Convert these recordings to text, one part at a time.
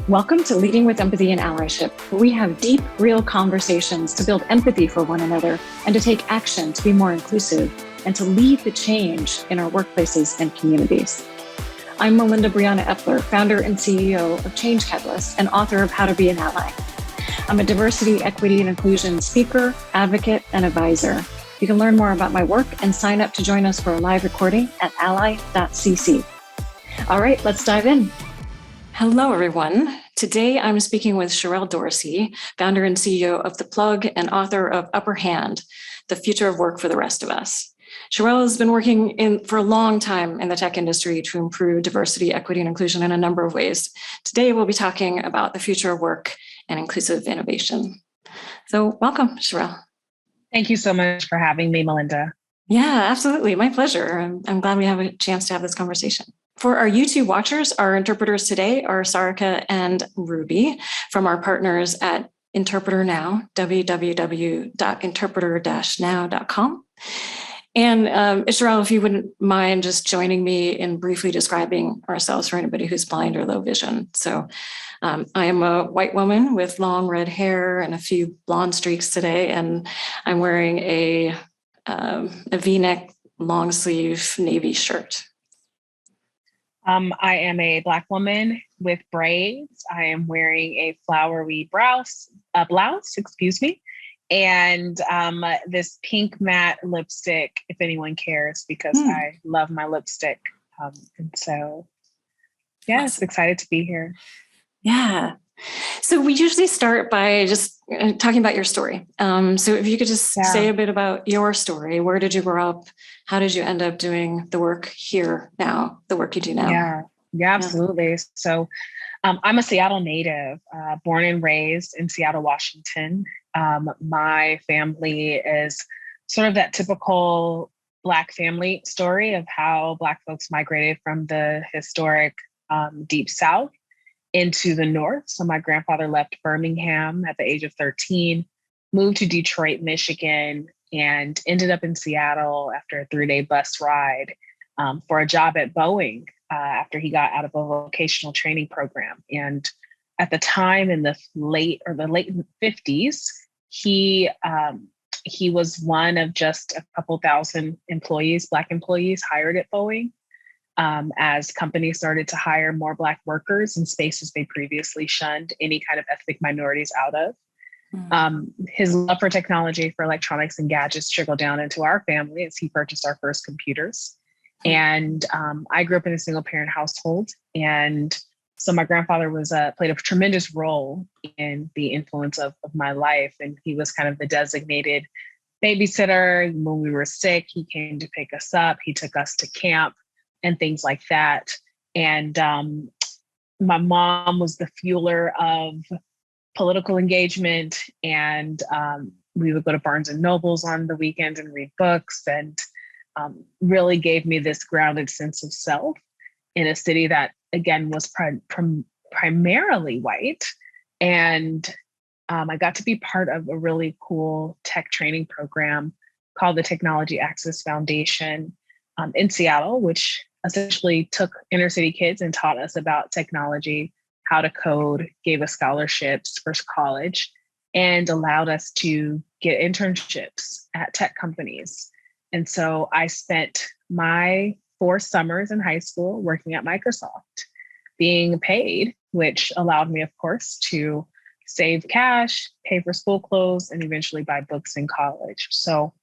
Welcome to Leading with Empathy and Allyship, where we have deep, real conversations to build empathy for one another and to take action to be more inclusive and to lead the change in our workplaces and communities. I'm Melinda Epler, founder and CEO of Change Catalyst and author of How to Be an Ally. I'm a diversity, equity, and inclusion speaker, advocate, and advisor. You can learn more about my work and sign up to join us for a live recording at ally.cc. All right, let's dive in. Hello, everyone. Today, I'm speaking with Sherrell Dorsey, founder and CEO of The Plug and author of Upper Hand, The Future of Work for the Rest of Us. Sherrell has been working for a long time in the tech industry to improve diversity, equity, and inclusion in a number of ways. Today, we'll be talking about the future of work and inclusive innovation. So welcome, Sherrell. Thank you so much for having me, Melinda. Yeah, absolutely. My pleasure. I'm glad we have a chance to have this conversation. For our YouTube watchers, our interpreters today are Sarika and Ruby from our partners at Interpreter Now, www.interpreter-now.com. And Sherrell, if you wouldn't mind just joining me in briefly describing ourselves for anybody who's blind or low vision. So I am a white woman with long red hair and a few blonde streaks today, and I'm wearing a V-neck long sleeve navy shirt. I am a Black woman with braids. I am wearing a flowery blouse, and this pink matte lipstick, if anyone cares, because I love my lipstick. And so, yes, awesome. Excited to be here. Yeah. So we usually start by just talking about your story. So if you could just say a bit about your story. Where did you grow up? How did you end up doing the work here now, the work you do now? Yeah, absolutely. So I'm a Seattle native, born and raised in Seattle, Washington. My family is sort of that typical Black family story of how Black folks migrated from the historic Deep South into the North. So my grandfather left Birmingham at the age of 13, moved to Detroit, Michigan, and ended up in Seattle after a 3-day bus ride for a job at Boeing after he got out of a vocational training program. And at the time in the late 50s, he was one of just a couple thousand employees, Black employees hired at Boeing. As companies started to hire more Black workers in spaces they previously shunned any kind of ethnic minorities out of. His love for technology, for electronics and gadgets trickled down into our family as he purchased our first computers. And I grew up in a single parent household. And so my grandfather played a tremendous role in the influence of my life. And he was kind of the designated babysitter. When we were sick, he came to pick us up. He took us to camp and things like that. And my mom was the fueler of political engagement. And we would go to Barnes and Nobles on the weekends and read books, and really gave me this grounded sense of self in a city that, again, was primarily white. And I got to be part of a really cool tech training program called the Technology Access Foundation in Seattle, which essentially took inner city kids and taught us about technology, how to code, gave us scholarships for college, and allowed us to get internships at tech companies. And so I spent my 4 summers in high school working at Microsoft, being paid, which allowed me, of course, to save cash, pay for school clothes, and eventually buy books in college. So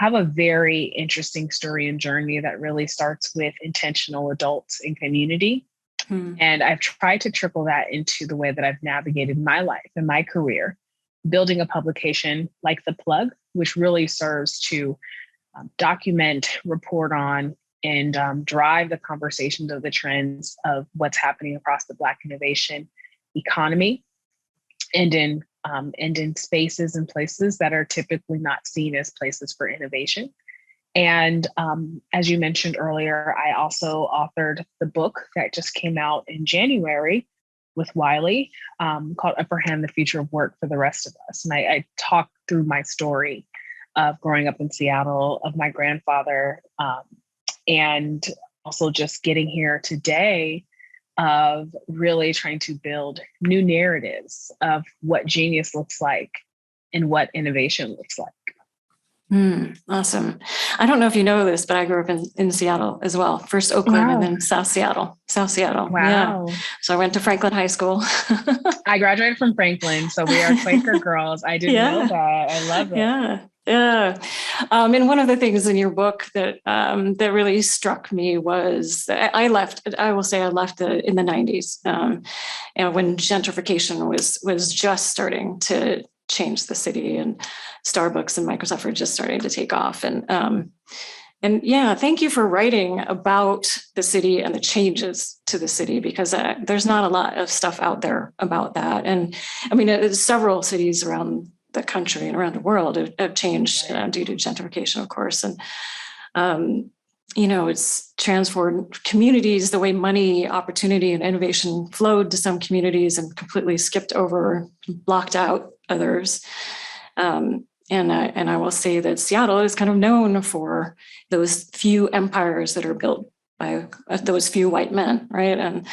I have a very interesting story and journey that really starts with intentional adults in community. And I've tried to trickle that into the way that I've navigated my life and my career, building a publication like The Plug, which really serves to document, report on, and drive the conversations of the trends of what's happening across the Black innovation economy, and in spaces and places that are typically not seen as places for innovation. And as you mentioned earlier, I also authored the book that just came out in January with Wiley called Upper Hand, The Future of Work for the Rest of Us. And I talk through my story of growing up in Seattle, of my grandfather, and also just getting here today of really trying to build new narratives of what genius looks like and what innovation looks like. Awesome. I don't know if you know this, but I grew up in Seattle as well. First Oakland and then South Seattle. South Seattle. Wow. Yeah. So I went to Franklin High School. I graduated from Franklin, so we are Quaker girls. I didn't know that. I love it. Yeah. Yeah. And one of the things in your book that that really struck me was I left in the 90s. And when gentrification was just starting to change the city, and Starbucks and Microsoft were just starting to take off. And yeah, thank you for writing about the city and the changes to the city, because there's not a lot of stuff out there about that. And I mean, several cities around the country and around the world have changed due to gentrification, of course. And, it's transformed communities, the way money, opportunity, and innovation flowed to some communities and completely skipped over, blocked out others. And I will say that Seattle is kind of known for those few empires that are built by those few white men, right? And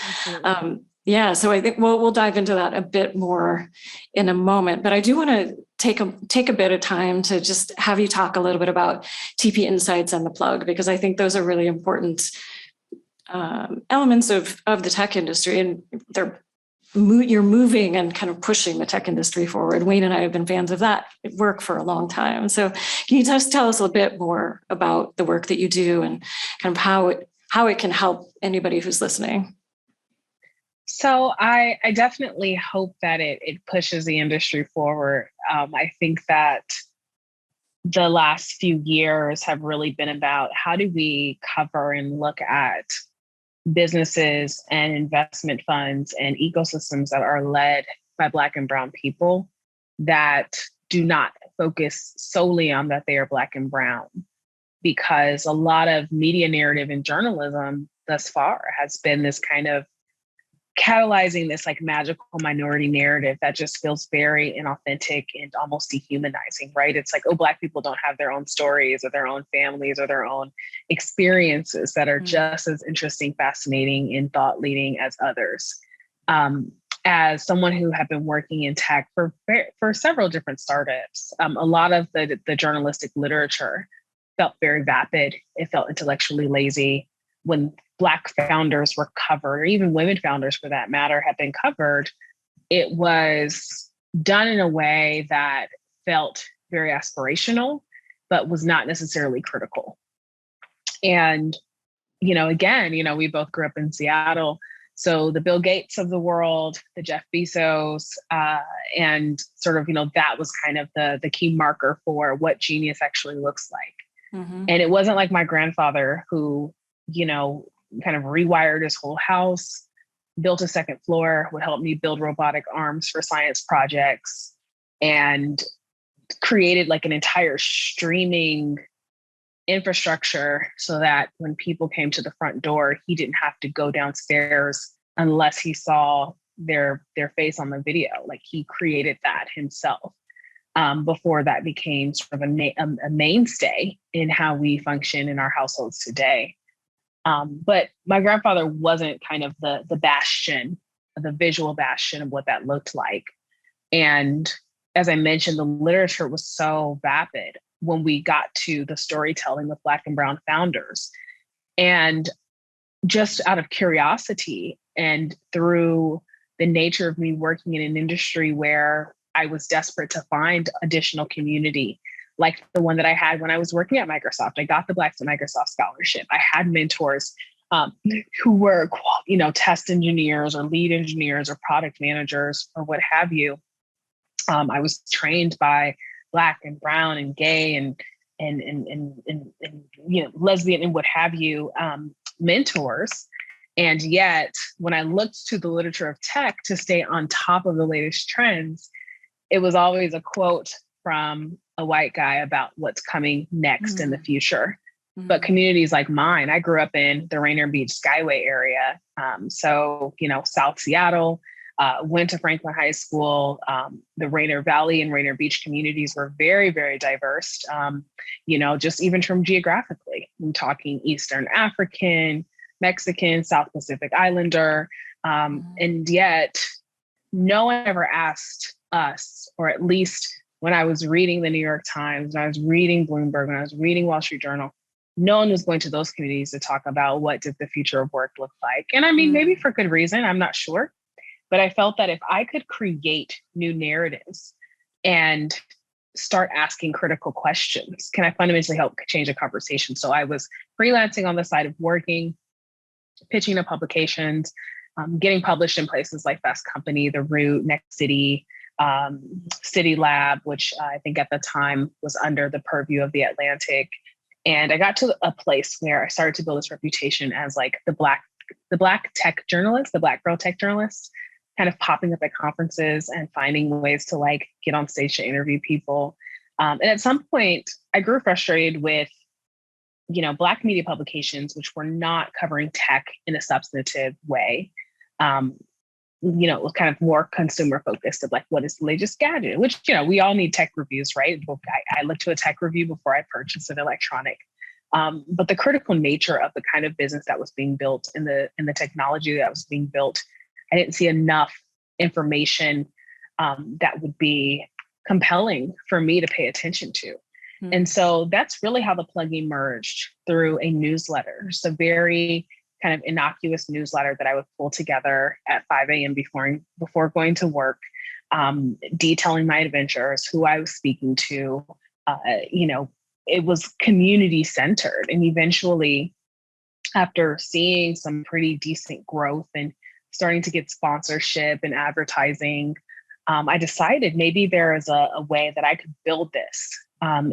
so I think we'll dive into that a bit more in a moment. But I do want to take a bit of time to just have you talk a little bit about TP Insights and the plug, because I think those are really important elements of the tech industry, and you're moving and kind of pushing the tech industry forward. Wayne and I have been fans of that work for a long time. So can you just tell us a bit more about the work that you do and kind of how it can help anybody who's listening? So I definitely hope that it pushes the industry forward. I think that the last few years have really been about how do we cover and look at businesses and investment funds and ecosystems that are led by Black and Brown people that do not focus solely on that they are Black and Brown. Because a lot of media narrative and journalism thus far has been this kind of catalyzing this like magical minority narrative that just feels very inauthentic and almost dehumanizing, right? It's like, oh, Black people don't have their own stories or their own families or their own experiences that are just as interesting, fascinating, and thought leading as others. As someone who had been working in tech for several different startups, a lot of the journalistic literature felt very vapid. It felt intellectually lazy. When Black founders were covered, or even women founders for that matter, had been covered, it was done in a way that felt very aspirational, but was not necessarily critical. And, again, we both grew up in Seattle. So the Bill Gates of the world, the Jeff Bezos, and sort of, that was kind of the key marker for what genius actually looks like. Mm-hmm. And it wasn't like my grandfather who, kind of rewired his whole house, built a second floor, would help me build robotic arms for science projects, and created like an entire streaming infrastructure so that when people came to the front door, he didn't have to go downstairs unless he saw their face on the video. Like, he created that himself before that became sort of a mainstay in how we function in our households today. But my grandfather wasn't kind of the bastion, the visual bastion of what that looked like. And as I mentioned, the literature was so vapid when we got to the storytelling with Black and Brown founders. And just out of curiosity and through the nature of me working in an industry where I was desperate to find additional community, like the one that I had when I was working at Microsoft. I got the Blacks at Microsoft scholarship. I had mentors who were, test engineers or lead engineers or product managers or what have you. I was trained by Black and Brown and gay and lesbian and what have you mentors. And yet, when I looked to the literature of tech to stay on top of the latest trends, it was always a quote from a white guy about what's coming next in the future. But communities like mine, I grew up in the Rainier Beach Skyway area. So, South Seattle, went to Franklin High School. The Rainier Valley and Rainier Beach communities were very, very diverse, just even from geographically. I'm talking Eastern African, Mexican, South Pacific Islander, And yet no one ever asked us, or at least when I was reading the New York Times, when I was reading Bloomberg, when I was reading Wall Street Journal, no one was going to those communities to talk about what did the future of work look like. And I mean, maybe for good reason, I'm not sure. But I felt that if I could create new narratives and start asking critical questions, can I fundamentally help change a conversation? So I was freelancing on the side of working, pitching to publications, getting published in places like Fast Company, The Root, Next City, City Lab, which I think at the time was under the purview of The Atlantic. And I got to a place where I started to build this reputation as like the black tech journalist, the Black girl tech journalist, kind of popping up at conferences and finding ways to like get on stage to interview people. And at some point I grew frustrated with, Black media publications, which were not covering tech in a substantive way. It was kind of more consumer focused of like, what is the latest gadget, which, we all need tech reviews, right? I look to a tech review before I purchase an electronic. But the critical nature of the kind of business that was being built in the technology that was being built, I didn't see enough information that would be compelling for me to pay attention to. And so that's really how the plug emerged, through a newsletter. So very kind of innocuous newsletter that I would pull together at 5 a.m. before going to work, detailing my adventures, who I was speaking to. It was community centered. And eventually, after seeing some pretty decent growth and starting to get sponsorship and advertising, I decided maybe there is a way that I could build this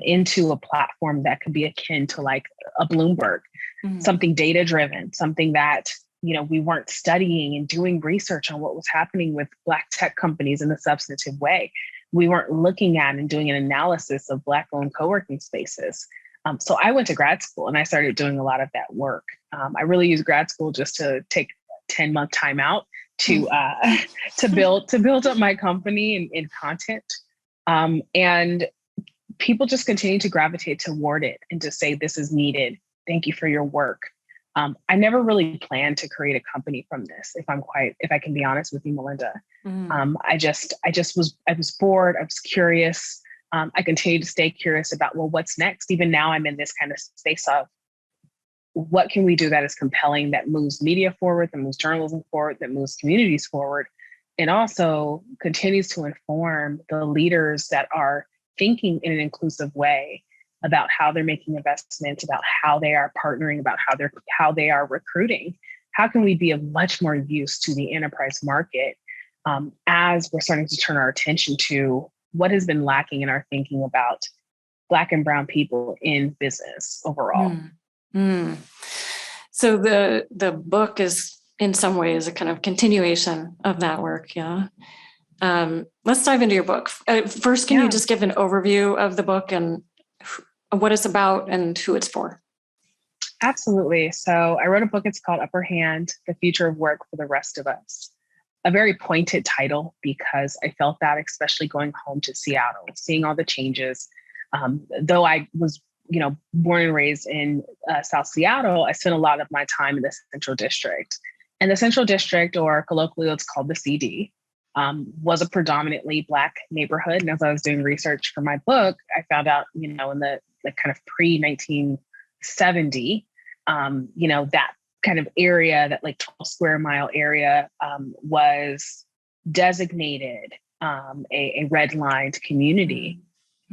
into a platform that could be akin to like a Bloomberg, something data driven, something that, we weren't studying and doing research on what was happening with Black tech companies in a substantive way. We weren't looking at and doing an analysis of Black owned co-working spaces. So I went to grad school and I started doing a lot of that work. I really used grad school just to take a 10-month time out to build up my company in content. And people just continue to gravitate toward it and to say, this is needed. Thank you for your work. I never really planned to create a company from this, if I can be honest with you, Melinda. I was bored. I was curious. I continue to stay curious about, well, what's next? Even now I'm in this kind of space of what can we do that is compelling, that moves media forward, that moves journalism forward, that moves communities forward, and also continues to inform the leaders that are thinking in an inclusive way about how they're making investments, about how they are partnering, about how they are recruiting. How can we be of much more use to the enterprise market as we're starting to turn our attention to what has been lacking in our thinking about Black and Brown people in business overall? So the book is in some ways a kind of continuation of that work. Yeah. Let's dive into your book. First, can you just give an overview of the book and what it's about and who it's for? Absolutely. So I wrote a book. It's called Upper Hand: The Future of Work for the Rest of Us. A very pointed title because I felt that, especially going home to Seattle, seeing all the changes. Though I was, born and raised in South Seattle, I spent a lot of my time in the Central District. And the Central District, or colloquially it's called the CD, was a predominantly Black neighborhood. And as I was doing research for my book, I found out, in the kind of pre-1970, that kind of area, that like 12 square mile area, was designated a redlined community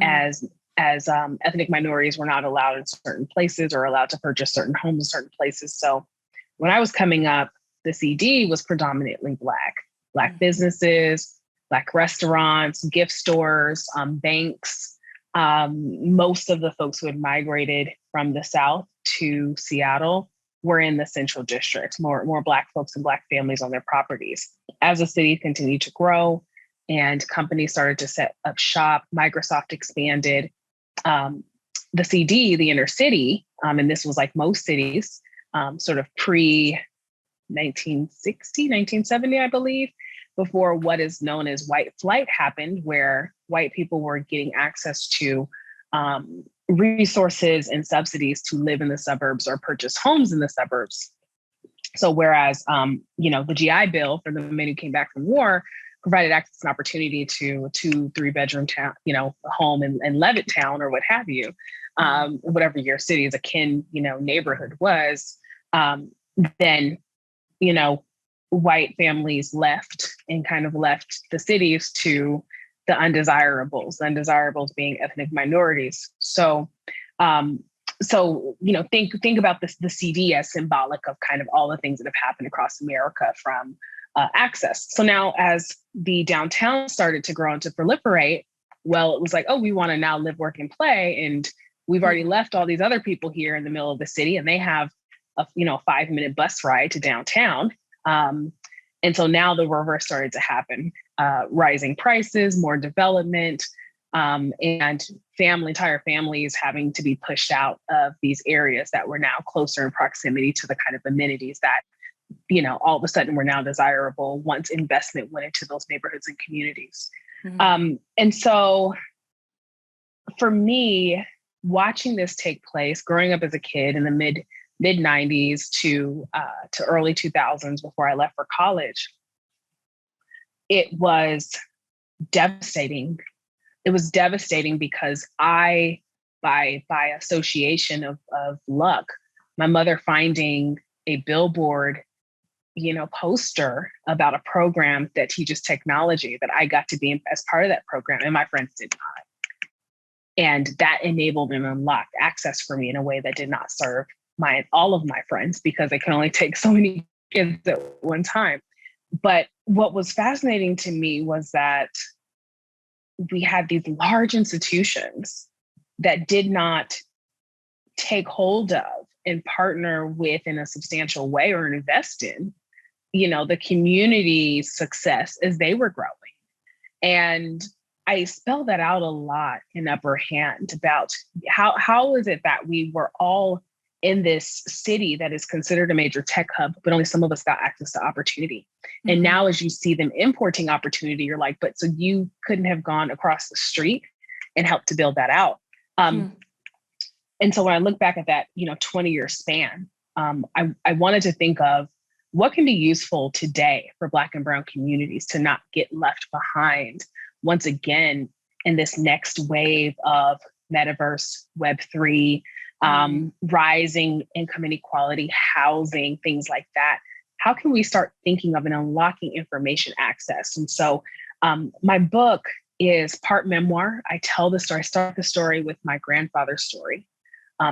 as ethnic minorities were not allowed in certain places or allowed to purchase certain homes in certain places. So when I was coming up, the CD was predominantly Black businesses, Black restaurants, gift stores, banks. Most of the folks who had migrated from the South to Seattle were in the Central District, more Black folks and Black families on their properties. As the city continued to grow and companies started to set up shop, Microsoft expanded. The CD, the inner city, and this was like most cities, sort of pre-1960, 1970, I believe, before what is known as white flight happened, where white people were getting access to resources and subsidies to live in the suburbs or purchase homes in the suburbs. So whereas, the GI Bill for the men who came back from war provided access and opportunity to a 2-3 bedroom town, home in Levittown or what have you, whatever your city's akin, neighborhood was, then, white families left the cities to the undesirables being ethnic minorities. So, think about this, the CD as symbolic of kind of all the things that have happened across America from access. So now as the downtown started to grow and to proliferate, well, it was like, oh, we want to now live, work, and play. And we've already left all these other people here in the middle of the city, and they have a 5-minute bus ride to downtown. And so now the reverse started to happen, rising prices, more development, and entire families having to be pushed out of these areas that were now closer in proximity to the kind of amenities that, all of a sudden were now desirable once investment went into those neighborhoods and communities. Mm-hmm. And so for me, watching this take place, growing up as a kid in the mid 90s to early 2000s before I left for college, it was devastating. It was devastating because by association of luck, my mother finding a billboard, poster about a program that teaches technology that I got to be in as part of that program, and my friends did not. And that enabled and unlocked access for me in a way that did not serve all of my friends, because they can only take so many kids at one time. But what was fascinating to me was that we had these large institutions that did not take hold of and partner with in a substantial way or invest in, the community's success as they were growing. And I spell that out a lot in Upper Hand about how is it that we were all in this city that is considered a major tech hub, but only some of us got access to opportunity. Mm-hmm. And now as you see them importing opportunity, you're like, but so you couldn't have gone across the street and helped to build that out. And so when I look back at that, 20-year span, I wanted to think of what can be useful today for Black and Brown communities to not get left behind once again in this next wave of metaverse, Web3, rising income inequality, housing, things like that. How can we start thinking of and unlocking information access? And so my book is part memoir. I start the story with my grandfather's story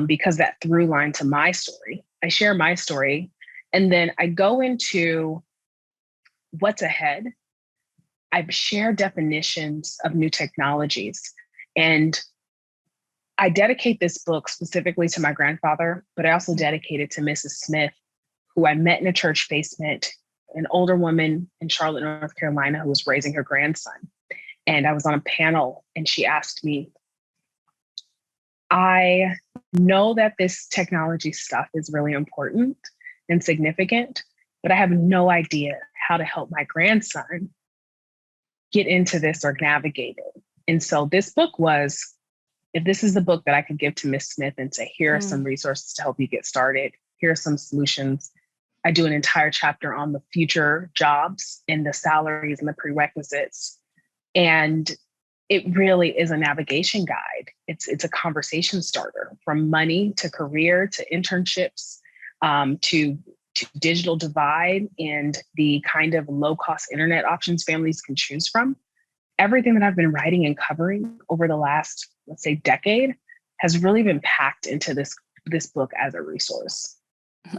because that through line to my story. I share my story, and then I go into what's ahead. I've shared definitions of new technologies, and I dedicate this book specifically to my grandfather, but I also dedicate it to Mrs. Smith, who I met in a church basement, an older woman in Charlotte, North Carolina, who was raising her grandson. And I was on a panel, and she asked me, I know that this technology stuff is really important and significant, but I have no idea how to help my grandson get into this or navigate it. And so this book was, if this is the book that I could give to Miss Smith and say, here are some resources to help you get started, here are some solutions. I do an entire chapter on the future jobs and the salaries and the prerequisites. And it really is a navigation guide. It's a conversation starter, from money to career to internships, to digital divide and the kind of low-cost internet options families can choose from. Everything that I've been writing and covering over the last, let's say, decade has really been packed into this book as a resource.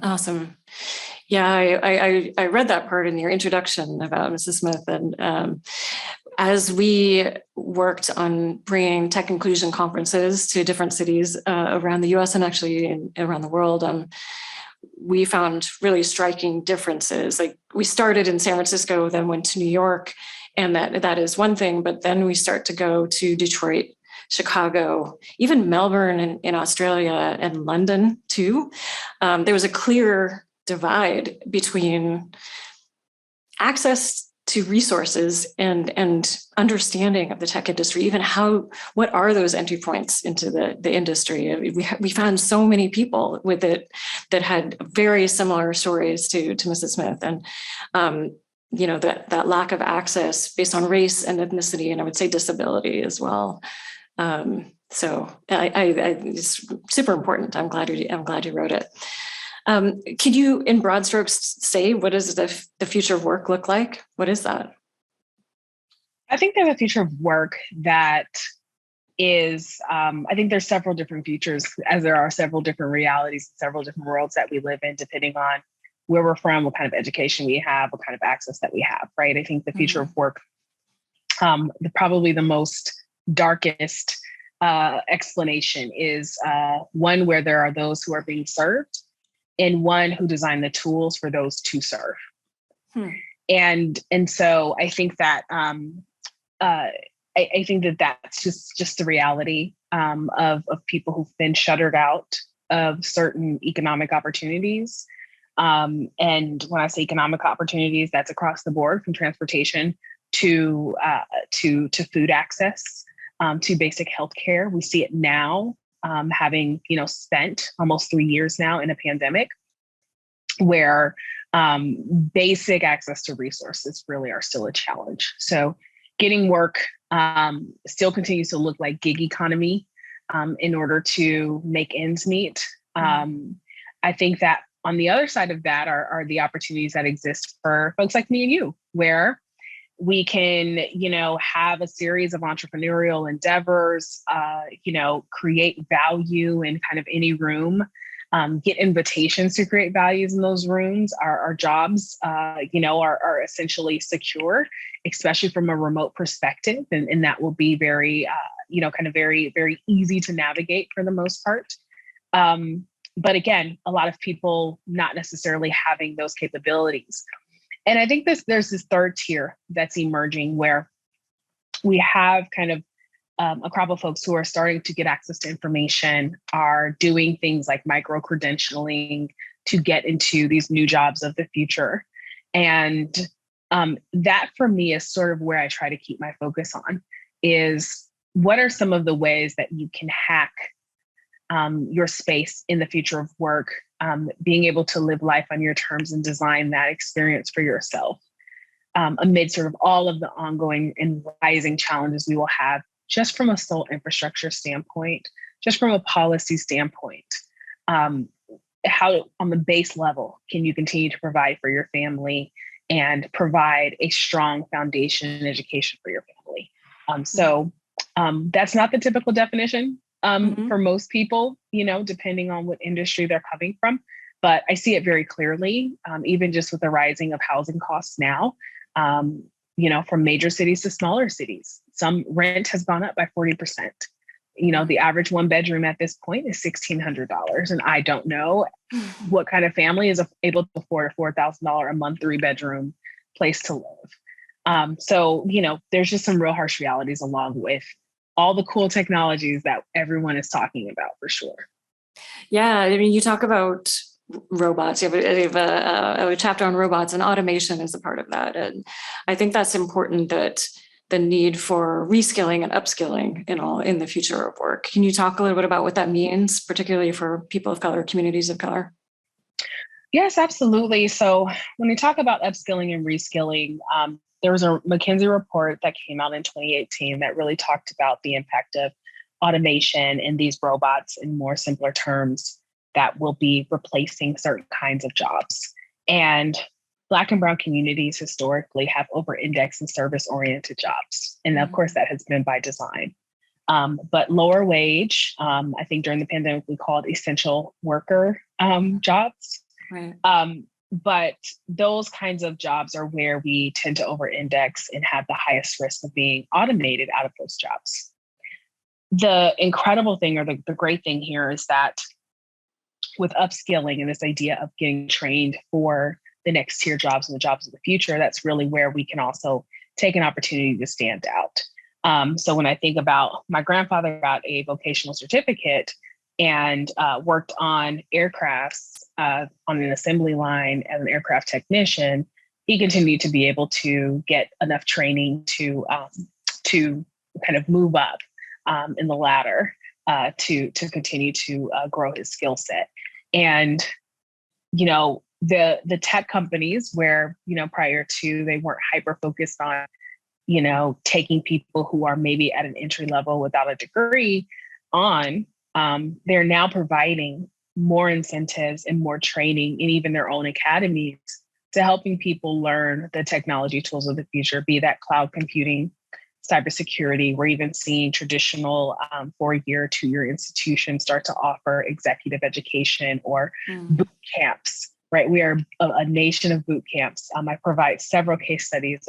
Awesome. Yeah, I read that part in your introduction about Mrs. Smith. And as we worked on bringing tech inclusion conferences to different cities around the US and actually around the world, we found really striking differences. Like, we started in San Francisco, then went to New York, and that is one thing. But then we start to go to Detroit, Chicago, even Melbourne in Australia, and London too. There was a clear divide between access to resources and understanding of the tech industry, even what are those entry points into the industry? We found so many people with it that had very similar stories to Mrs. Smith, and that lack of access based on race and ethnicity, and I would say disability as well. So it's super important. I'm glad you wrote it. Could you, in broad strokes, say what does the future of work look like? What is that? I think there's a future of work that is, I think there's several different futures, as there are several different realities, several different worlds that we live in, depending on where we're from, what kind of education we have, what kind of access that we have, right? I think the future of work, probably the most darkest explanation is one where there are those who are being served, and one who designed the tools for those to serve. And so I think that I think that that's just the reality of people who've been shuttered out of certain economic opportunities. And when I say economic opportunities, that's across the board, from transportation to food access, to basic healthcare. We see it now, having spent almost 3 years now in a pandemic, where basic access to resources really are still a challenge. So getting work still continues to look like gig economy in order to make ends meet. I think that on the other side of that are the opportunities that exist for folks like me and you, where we can, have a series of entrepreneurial endeavors, create value in kind of any room, get invitations to create values in those rooms. Our jobs, are essentially secure, especially from a remote perspective. And that will be very, very, very easy to navigate for the most part. But again, a lot of people not necessarily having those capabilities. And I think there's this third tier that's emerging, where we have kind of a crop of folks who are starting to get access to information, are doing things like micro-credentialing to get into these new jobs of the future. And that for me is sort of where I try to keep my focus on, is what are some of the ways that you can hack your space in the future of work, being able to live life on your terms and design that experience for yourself, amid sort of all of the ongoing and rising challenges we will have, just from a sole infrastructure standpoint, just from a policy standpoint. How on the base level can you continue to provide for your family and provide a strong foundation and education for your family? So that's not the typical definition for most people, depending on what industry they're coming from. But I see it very clearly, even just with the rising of housing costs now, from major cities to smaller cities. Some rent has gone up by 40%. The average one bedroom at this point is $1,600. And I don't know what kind of family is able to afford a $4,000 a month 3-bedroom place to live. So, there's just some real harsh realities along with all the cool technologies that everyone is talking about, for sure. Yeah, I mean, you talk about robots. You have a chapter on robots, and automation is a part of that. And I think that's important, that the need for reskilling and upskilling in the future of work. Can you talk a little bit about what that means, particularly for people of color, communities of color? Yes, absolutely. So when we talk about upskilling and reskilling, there was a McKinsey report that came out in 2018 that really talked about the impact of automation and these robots, in more simpler terms, that will be replacing certain kinds of jobs. And Black and Brown communities historically have over-indexed in service-oriented jobs. And of course, that has been by design. But lower wage, I think during the pandemic, we called essential worker jobs. Right. But those kinds of jobs are where we tend to over-index and have the highest risk of being automated out of those jobs. The incredible thing, or the great thing here, is that with upskilling and this idea of getting trained for the next tier jobs and the jobs of the future, that's really where we can also take an opportunity to stand out. So when I think about my grandfather got a vocational certificate and worked on aircrafts on an assembly line as an aircraft technician he continued to be able to get enough training to kind of move up in the ladder to continue to grow his skill set. And, the tech companies where, prior to, they weren't hyper focused on, taking people who are maybe at an entry level without a degree on, they're now providing more incentives and more training and even their own academies to helping people learn the technology tools of the future, be that cloud computing, cybersecurity. We're even seeing traditional 4-year, 2-year institutions start to offer executive education or boot camps, right? We are a nation of boot camps. I provide several case studies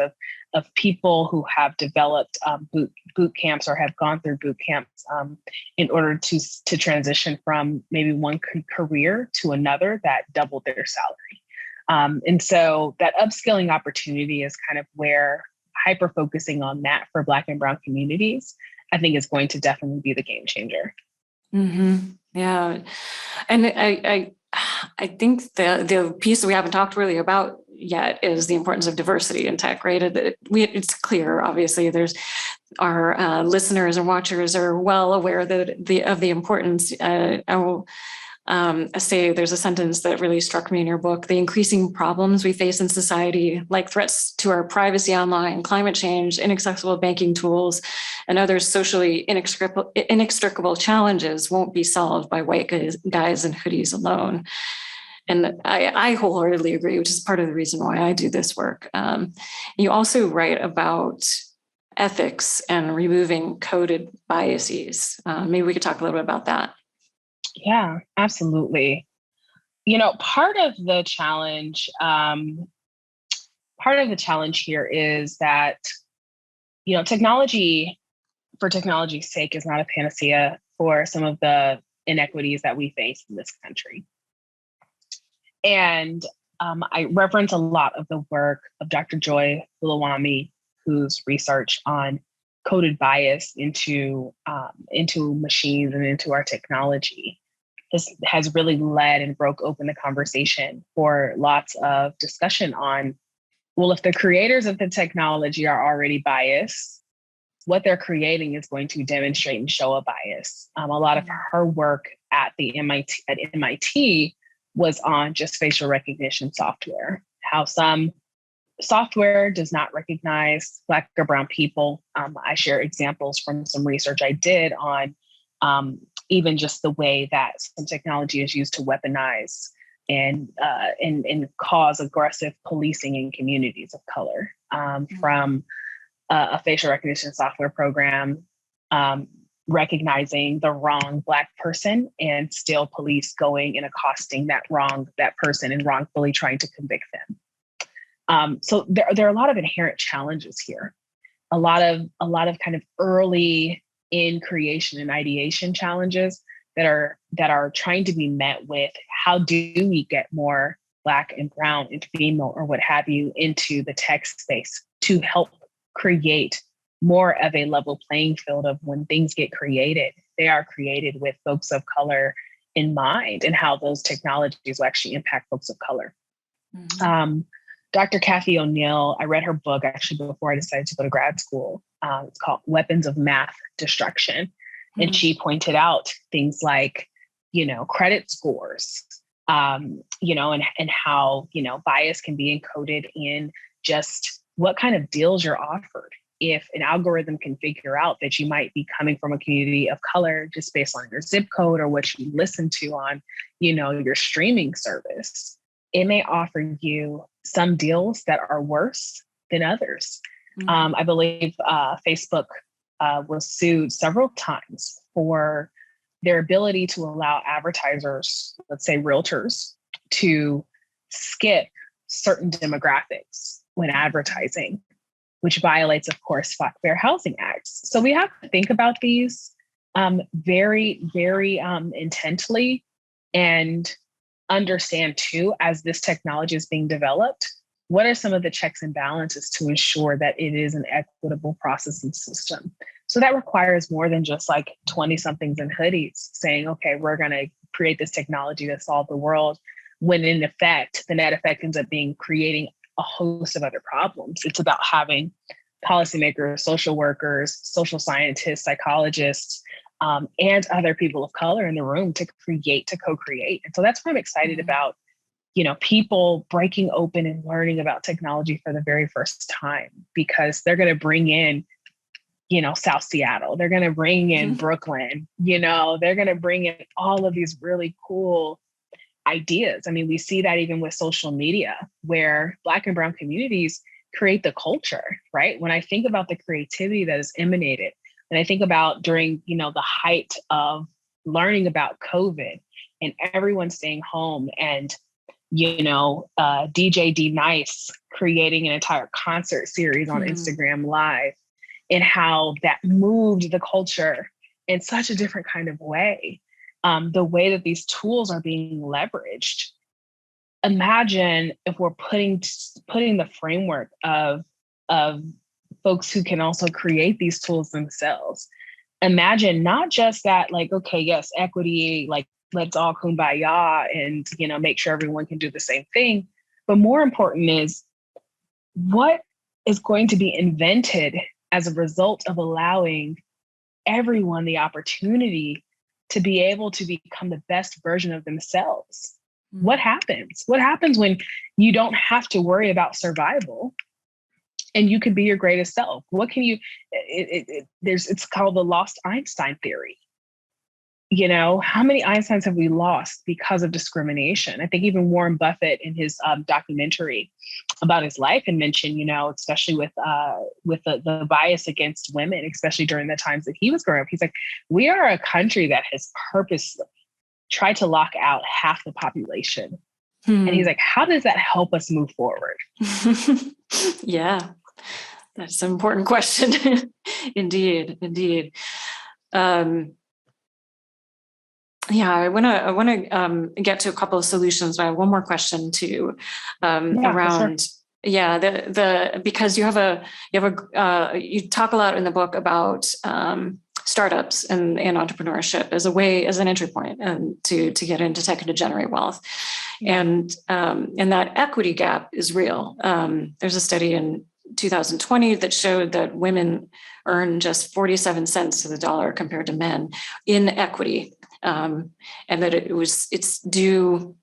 of people who have developed boot camps or have gone through boot camps in order to transition from maybe one career to another that doubled their salary. And so that upskilling opportunity is kind of where hyper focusing on that for Black and Brown communities, I think is going to definitely be the game changer. Mm-hmm. Yeah. And I think the piece that we haven't talked really about yet is the importance of diversity in tech, right? It's clear, obviously, there's our listeners and watchers are well aware of the importance. I will say there's a sentence that really struck me in your book: the increasing problems we face in society, like threats to our privacy online, climate change, inaccessible banking tools, and other socially inextricable challenges won't be solved by white guys in hoodies alone. And I wholeheartedly agree, which is part of the reason why I do this work. You also write about ethics and removing coded biases. Maybe we could talk a little bit about that. Yeah, absolutely. Part of the challenge here is that, technology for technology's sake is not a panacea for some of the inequities that we face in this country. And I reference a lot of the work of Dr. Joy Fulawami, whose research on coded bias into machines and into our technology has really led and broke open the conversation for lots of discussion on, well, if the creators of the technology are already biased, what they're creating is going to demonstrate and show a bias. A lot of her work at MIT was on just facial recognition software, how some software does not recognize Black or Brown people. I share examples from some research I did on even just the way that some technology is used to weaponize and cause aggressive policing in communities of color, from a facial recognition software program recognizing the wrong Black person and still police going and accosting that person and wrongfully trying to convict them. So there are a lot of inherent challenges here, a lot of kind of early in creation and ideation challenges that are trying to be met with how do we get more Black and Brown and female or what have you into the tech space to help create more of a level playing field of when things get created, they are created with folks of color in mind and how those technologies will actually impact folks of color. Mm-hmm. Dr. Kathy O'Neill, I read her book actually before I decided to go to grad school. It's called Weapons of Math Destruction. Mm-hmm. And she pointed out things like, credit scores, and how, bias can be encoded in just what kind of deals you're offered. If an algorithm can figure out that you might be coming from a community of color just based on your zip code or what you listen to on, your streaming service, it may offer you some deals that are worse than others. Mm-hmm. I believe Facebook was sued several times for their ability to allow advertisers, let's say realtors, to skip certain demographics when advertising, which violates, of course, Fair Housing Acts. So we have to think about these very, very intently and understand too, as this technology is being developed, what are some of the checks and balances to ensure that it is an equitable processing system? So that requires more than just like 20 somethings in hoodies saying, okay, we're going to create this technology to solve the world, when in effect, the net effect ends up being creating a host of other problems. It's about having policymakers, social workers, social scientists, psychologists, and other people of color in the room to co-create. And so that's what I'm excited about, people breaking open and learning about technology for the very first time, because they're going to bring in, South Seattle, they're going to bring in Brooklyn, they're going to bring in all of these really cool ideas. I mean, we see that even with social media, where Black and brown communities create the culture, right? When I think about the creativity that is emanated, and I think about during, the height of learning about COVID and everyone staying home, and, DJ D Nice creating an entire concert series on Instagram Live, and how that moved the culture in such a different kind of way. The way that these tools are being leveraged. Imagine if we're putting the framework of folks who can also create these tools themselves. Imagine not just that, like, okay, yes, equity, like, let's all kumbaya and, make sure everyone can do the same thing. But more important is what is going to be invented as a result of allowing everyone the opportunity to be able to become the best version of themselves. What happens? What happens when you don't have to worry about survival and you can be your greatest self? What can you, it's called the lost Einstein theory. How many Einsteins have we lost because of discrimination? I think even Warren Buffett in his documentary about his life had mentioned, especially with the bias against women, especially during the times that he was growing up. He's like, we are a country that has purposely tried to lock out half the population. And he's like, how does that help us move forward? Yeah, that's an important question. Indeed. Yeah, I want to get to a couple of solutions, but I have one more question too, around. Yeah, because you talk a lot in the book about startups and entrepreneurship as an entry point and to get into tech and to generate wealth, and that equity gap is real. There's a study in 2020 that showed that women earn just 47 cents to the dollar compared to men in equity. And that it's due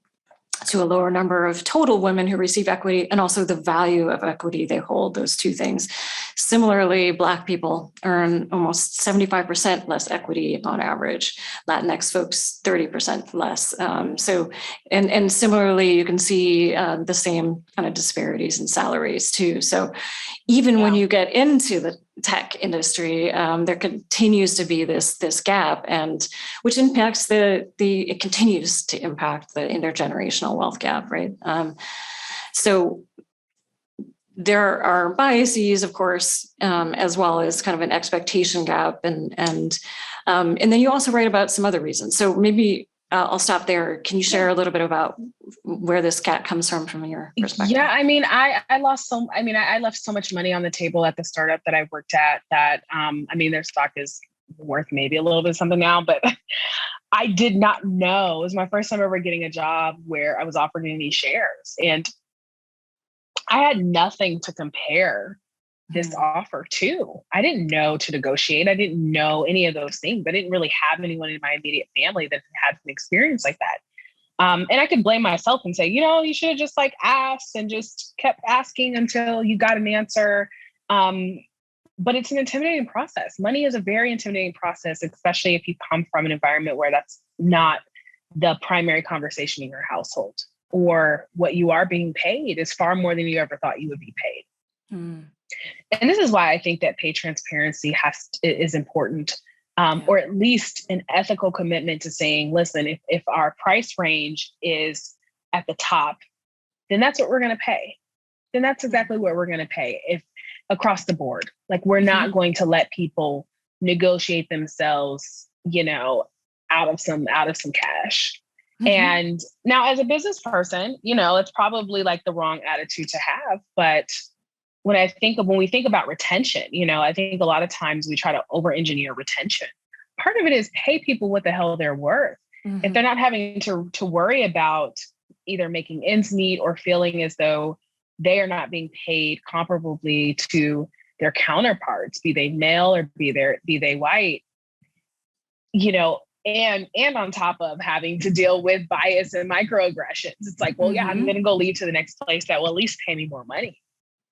to a lower number of total women who receive equity, and also the value of equity they hold, those two things. Similarly, Black people earn almost 75% less equity on average. Latinx folks, 30% less. And similarly, you can see the same kind of disparities in salaries too. So even when you get into the tech industry, there continues to be this gap, and which impacts it continues to impact the intergenerational wealth gap, right? So there are biases, of course, as well as kind of an expectation gap, and then you also write about some other reasons. So maybe I'll stop there. Can you share a little bit about where this gap comes from your perspective? Yeah, I mean, I left so much money on the table at the startup that I worked at that, their stock is worth maybe a little bit of something now, but I did not know. It was my first time ever getting a job where I was offered any shares, and I had nothing to compare this offer to. I didn't know to negotiate. I didn't know any of those things. I didn't really have anyone in my immediate family that had an experience like that. And I could blame myself and say, you should have just asked and just kept asking until you got an answer. But it's an intimidating process. Money is a very intimidating process, especially if you come from an environment where that's not the primary conversation in your household, or what you are being paid is far more than you ever thought you would be paid. And this is why I think that pay transparency is important, or at least an ethical commitment to saying, listen, if our price range is at the top, then that's what we're going to pay. Then that's exactly what we're going to pay, if across the board. We're not going to let people negotiate themselves, out of some cash. And now, as a business person, it's probably the wrong attitude to have, but when we think about retention, I think a lot of times we try to over-engineer retention. Part of it is pay people what the hell they're worth. If they're not having to worry about either making ends meet or feeling as though they are not being paid comparably to their counterparts, be they male or be they white, you know, and on top of having to deal with bias and microaggressions. It's like, well, yeah, I'm going to go leave to the next place that will at least pay me more money.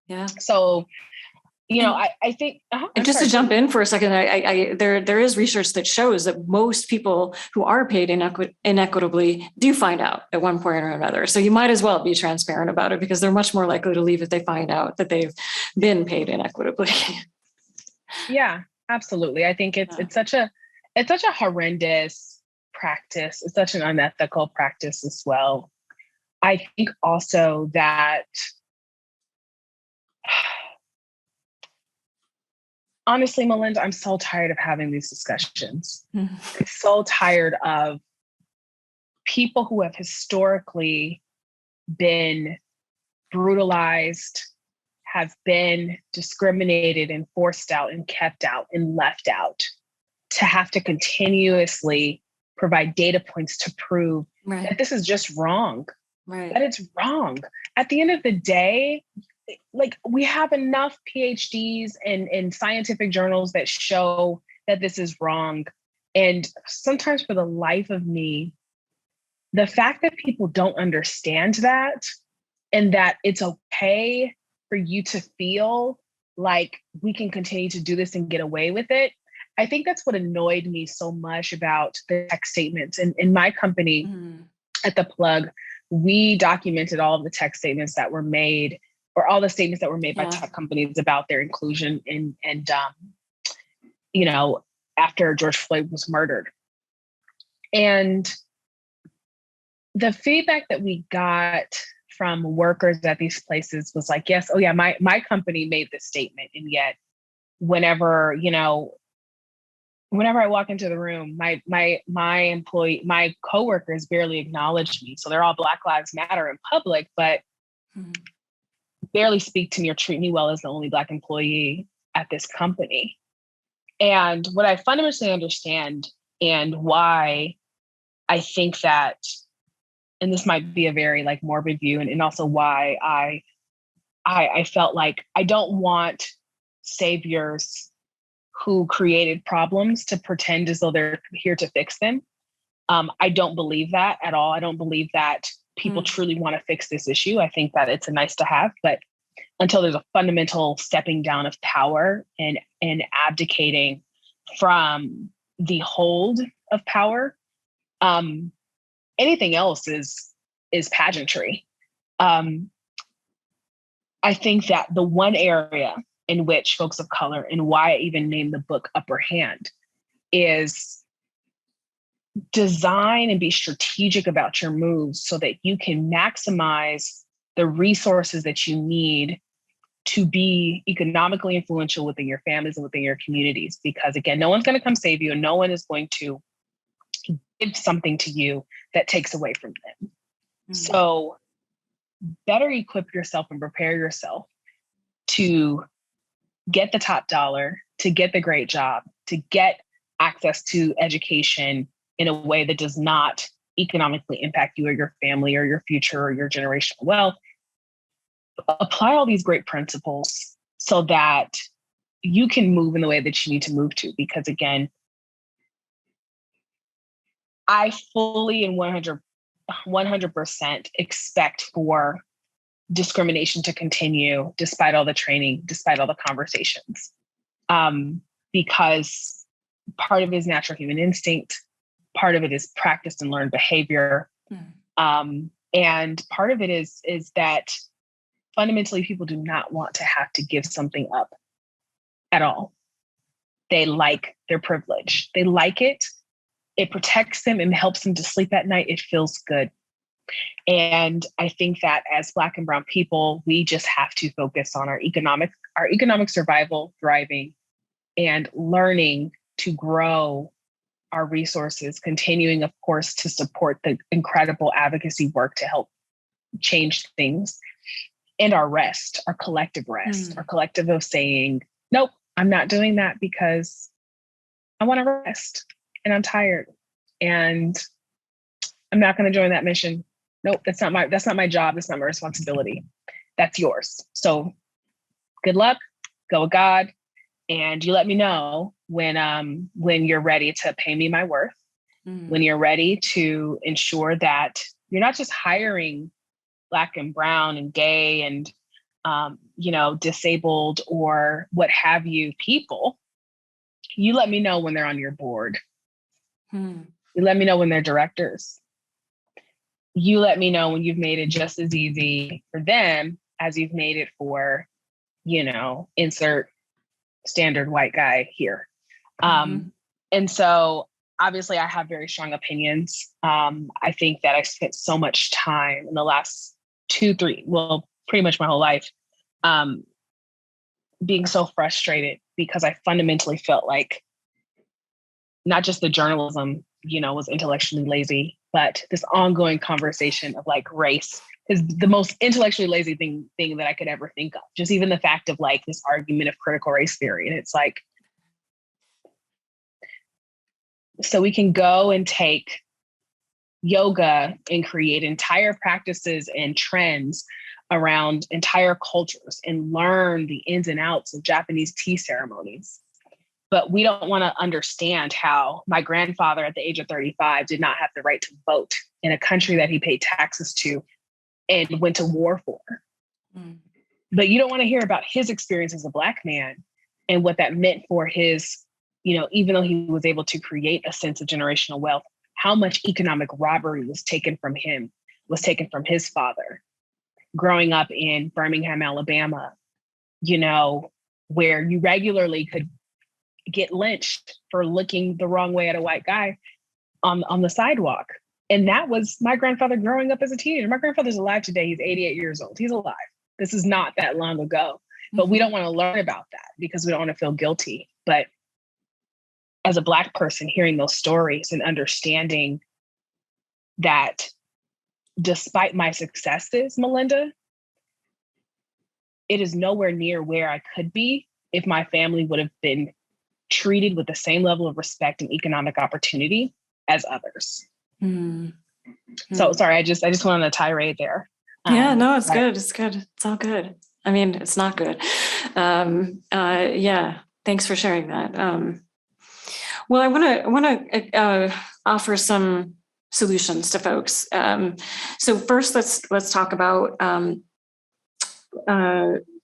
Yeah. So, you know, I think, and just to jump in for a second, there is research that shows that most people who are paid inequitably do find out at one point or another. So you might as well be transparent about it, because they're much more likely to leave if they find out that they've been paid inequitably. Yeah, absolutely. I think it's such a horrendous practice. It's such an unethical practice as well. I think also that, honestly, Melinda, I'm so tired of having these discussions. I'm so tired of people who have historically been brutalized, have been discriminated and forced out and kept out and left out, to have to continuously provide data points to prove that this is just wrong, that it's wrong. At the end of the day, like, we have enough PhDs and scientific journals that show that this is wrong. And sometimes, for the life of me, the fact that people don't understand that, and that it's okay for you to feel like we can continue to do this and get away with it, I think that's what annoyed me so much about the tech statements. And in my company, at The Plug, we documented all of the tech statements that were made, or all the statements that were made by tech companies about their inclusion and you know, after George Floyd was murdered. And the feedback that we got from workers at these places was like, yes, oh yeah, my company made this statement. And yet whenever I walk into the room, my coworkers barely acknowledge me. So they're all Black Lives Matter in public, but barely speak to me or treat me well as the only Black employee at this company. And what I fundamentally understand, and why I think that, and this might be a very like morbid view, and also why I felt like I don't want saviors who created problems to pretend as though they're here to fix them. I don't believe that at all. I don't believe that people truly want to fix this issue. I think that it's a nice to have, but until there's a fundamental stepping down of power and abdicating from the hold of power, anything else is pageantry. I think that the one area in which folks of color, and why I even named the book Upper Hand, is design and be strategic about your moves so that you can maximize the resources that you need to be economically influential within your families and within your communities. Because again, no one's going to come save you, and no one is going to give something to you that takes away from them. So better equip yourself and prepare yourself to get the top dollar, to get the great job, to get access to education in a way that does not economically impact you or your family or your future or your generational wealth. Apply all these great principles so that you can move in the way that you need to move to. Because again, I fully and 100% expect for discrimination to continue despite all the training, despite all the conversations. Because part of it is natural human instinct, part of it is practiced and learned behavior. And part of it is that fundamentally people do not want to have to give something up at all. They like their privilege. They like it. It protects them and helps them to sleep at night. It feels good. And I think that as Black and Brown people, we just have to focus on our economic survival, thriving, and learning to grow our resources, continuing, of course, to support the incredible advocacy work to help change things, and our rest, our collective rest, our collective of saying, nope, I'm not doing that because I want to rest and I'm tired and I'm not going to join that mission. Nope, that's not my job. That's not my responsibility. that's yours. So good luck, go with God. And you let me know when you're ready to pay me my worth, when you're ready to ensure that you're not just hiring Black and brown and gay and, disabled or what have you people. You let me know when they're on your board. You let me know when they're directors. You let me know when you've made it just as easy for them as you've made it for, insert standard white guy here. And so obviously I have very strong opinions. I think that I spent so much time in the last pretty much my whole life, being so frustrated because I fundamentally felt like not just the journalism, was intellectually lazy, but this ongoing conversation of like race is the most intellectually lazy thing that I could ever think of. Just even the fact of like this argument of critical race theory. And it's like, so we can go and take yoga and create entire practices and trends around entire cultures and learn the ins and outs of Japanese tea ceremonies. But we don't want to understand how my grandfather at the age of 35 did not have the right to vote in a country that he paid taxes to and went to war for. But you don't want to hear about his experience as a Black man and what that meant for his, even though he was able to create a sense of generational wealth, how much economic robbery was taken from him, was taken from his father. Growing up in Birmingham, Alabama, where you regularly could get lynched for looking the wrong way at a white guy on the sidewalk. And that was my grandfather growing up as a teenager. My grandfather's alive today. He's 88 years old. He's alive. This is not that long ago, but we don't want to learn about that because we don't want to feel guilty. But as a Black person, hearing those stories and understanding that despite my successes, Melinda, it is nowhere near where I could be if my family would have been treated with the same level of respect and economic opportunity as others. So sorry, I just went on a tirade there. No, it's good. It's good. It's all good. I mean, it's not good. Thanks for sharing that. Well, I want to offer some solutions to folks. So first, let's talk about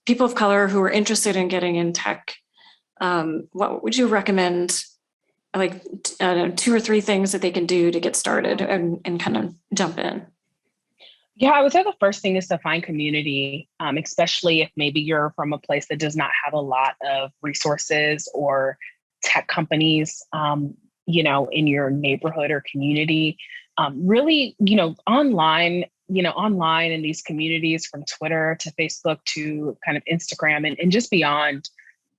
people of color who are interested in getting in tech. What would you recommend, like 2 or 3 things that they can do to get started and kind of jump in? Yeah, I would say the first thing is to find community, especially if maybe you're from a place that does not have a lot of resources or tech companies, in your neighborhood or community. Really, online in these communities from Twitter to Facebook to kind of Instagram and just beyond,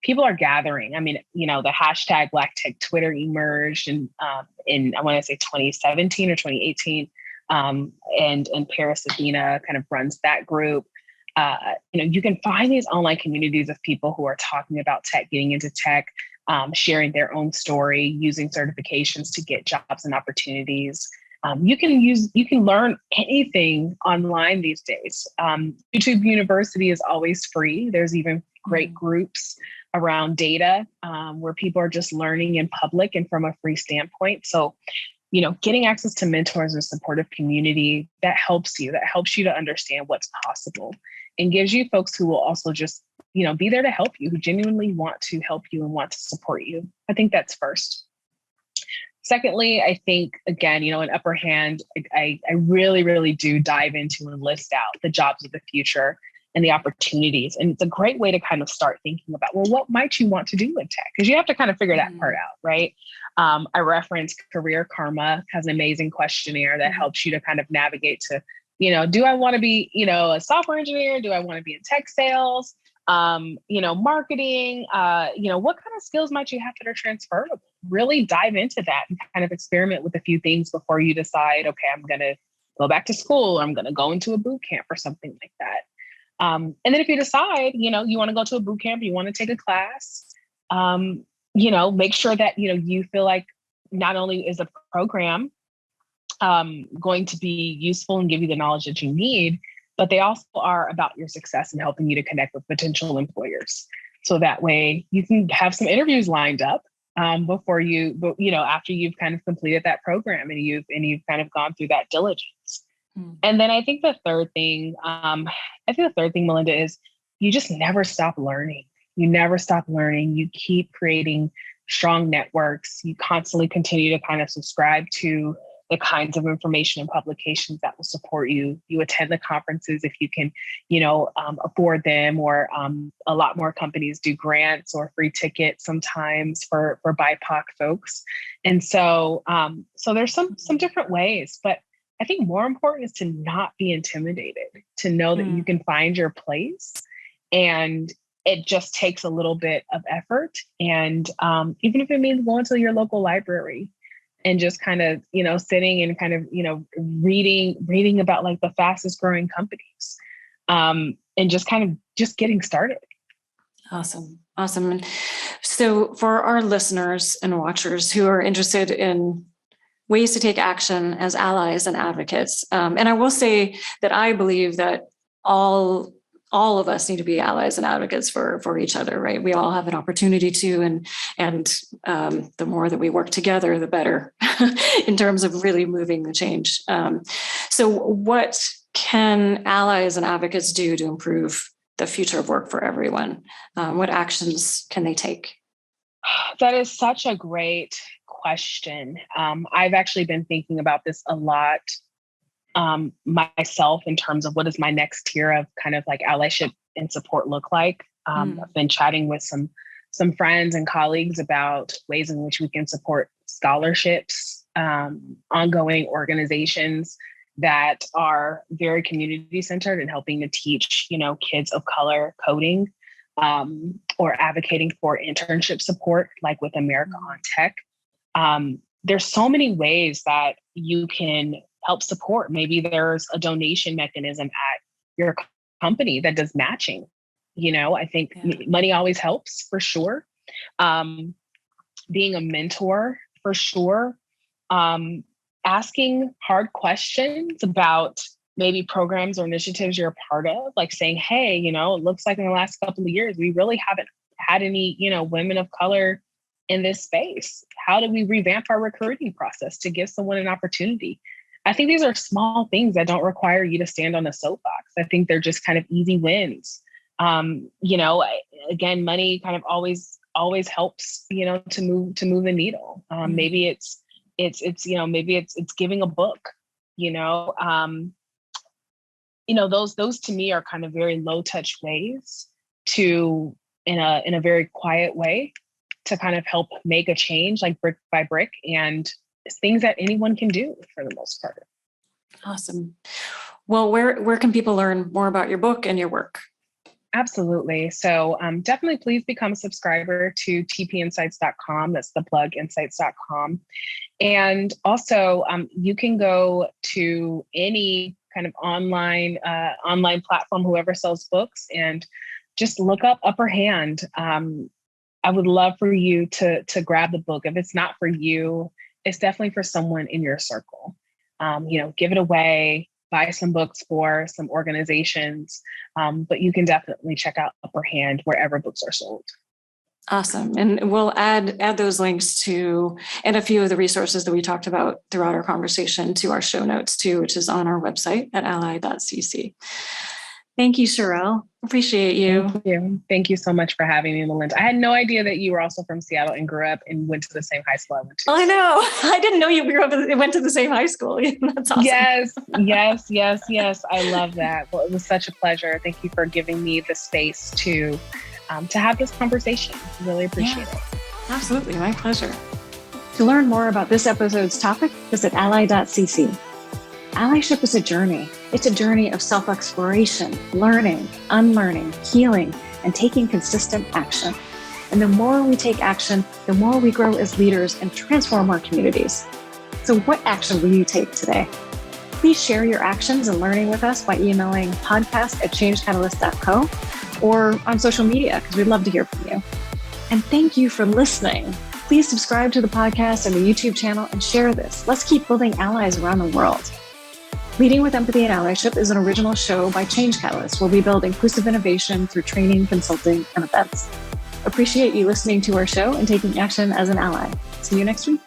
people are gathering. I mean, the hashtag Black Tech Twitter emerged in I want to say 2017 or 2018. And Paris Athena kind of runs that group. You can find these online communities of people who are talking about tech, getting into tech, sharing their own story, using certifications to get jobs and opportunities. You can learn anything online these days. YouTube University is always free. There's even great groups around data where people are just learning in public and from a free standpoint. So, getting access to mentors and supportive community, that helps you to understand what's possible and gives you folks who will also just, be there to help you, who genuinely want to help you and want to support you. I think that's first. Secondly, I think, again, an upper hand, I really, really do dive into and list out the jobs of the future and the opportunities. And it's a great way to kind of start thinking about, well, what might you want to do in tech? Because you have to kind of figure that part out, right? I referenced Career Karma has an amazing questionnaire that helps you to kind of navigate to, do I want to be, a software engineer? Do I want to be in tech sales? Marketing, what kind of skills might you have that are transferable? Really dive into that and kind of experiment with a few things before you decide, okay, I'm going to go back to school, or I'm going to go into a boot camp or something like that. And then if you decide, you want to go to a boot camp, you want to take a class, make sure that, you feel like not only is the program going to be useful and give you the knowledge that you need, but they also are about your success and helping you to connect with potential employers. So that way you can have some interviews lined up before after you've kind of completed that program and you've kind of gone through that diligence. And then I think the third thing, Melinda, is you just never stop learning. You never stop learning. You keep creating strong networks. You constantly continue to kind of subscribe to the kinds of information and publications that will support you. You attend the conferences if you can, afford them, or a lot more companies do grants or free tickets sometimes for BIPOC folks. And so there's some different ways, but I think more important is to not be intimidated, to know that you can find your place, and it just takes a little bit of effort. And even if it means going to your local library and just kind of, sitting and kind of, reading about like the fastest growing companies, and just getting started. Awesome. And so for our listeners and watchers who are interested in ways to take action as allies and advocates, and I will say that I believe that all of us need to be allies and advocates for each other, right? We all have an opportunity to, and the more that we work together, the better in terms of really moving the change. So what can allies and advocates do to improve the future of work for everyone? What actions can they take? That is such a great question. I've actually been thinking about this a lot myself in terms of what does my next tier of kind of like allyship and support look like. I've been chatting with some friends and colleagues about ways in which we can support scholarships, ongoing organizations that are very community centered and helping to teach, kids of color coding, or advocating for internship support, like with America on Tech. There's so many ways that you can help support. Maybe there's a donation mechanism at your company that does matching. I think money always helps, for sure. Being a mentor, for sure. Asking hard questions about maybe programs or initiatives you're a part of, like saying, hey, it looks like in the last couple of years, we really haven't had any, women of color in this space. How do we revamp our recruiting process to give someone an opportunity? I think these are small things that don't require you to stand on a soapbox. I think they're just kind of easy wins. Again, money kind of always helps, to move the needle. Maybe it's giving a book, those to me are kind of very low touch ways to, in a very quiet way, to kind of help make a change, like brick by brick, and it's things that anyone can do for the most part. Awesome. Well, where can people learn more about your book and your work? Absolutely. So definitely please become a subscriber to tpinsights.com. That's the plug, insights.com. And also you can go to any kind of online platform, whoever sells books, and just look up Upper Hand. I would love for you to grab the book. If it's not for you, it's definitely for someone in your circle. Give it away, buy some books for some organizations, but you can definitely check out Upper Hand wherever books are sold. Awesome. And we'll add those links to, and a few of the resources that we talked about throughout our conversation, to our show notes too, which is on our website at ally.cc. Thank you, Sherrell. Appreciate you. Thank you. Thank you so much for having me, Melinda. I had no idea that you were also from Seattle and grew up and went to the same high school I went to. I know. I didn't know you grew up and went to the same high school. That's awesome. Yes. I love that. Well, it was such a pleasure. Thank you for giving me the space to have this conversation. Really appreciate it. Absolutely. My pleasure. To learn more about this episode's topic, visit ally.cc. Allyship is a journey. It's a journey of self-exploration, learning, unlearning, healing, and taking consistent action. And the more we take action, the more we grow as leaders and transform our communities. So what action will you take today? Please share your actions and learning with us by emailing podcast@changecatalyst.co or on social media, because we'd love to hear from you. And thank you for listening. Please subscribe to the podcast and the YouTube channel and share this. Let's keep building allies around the world. Leading with Empathy and Allyship is an original show by Change Catalyst, where we build inclusive innovation through training, consulting, and events. Appreciate you listening to our show and taking action as an ally. See you next week.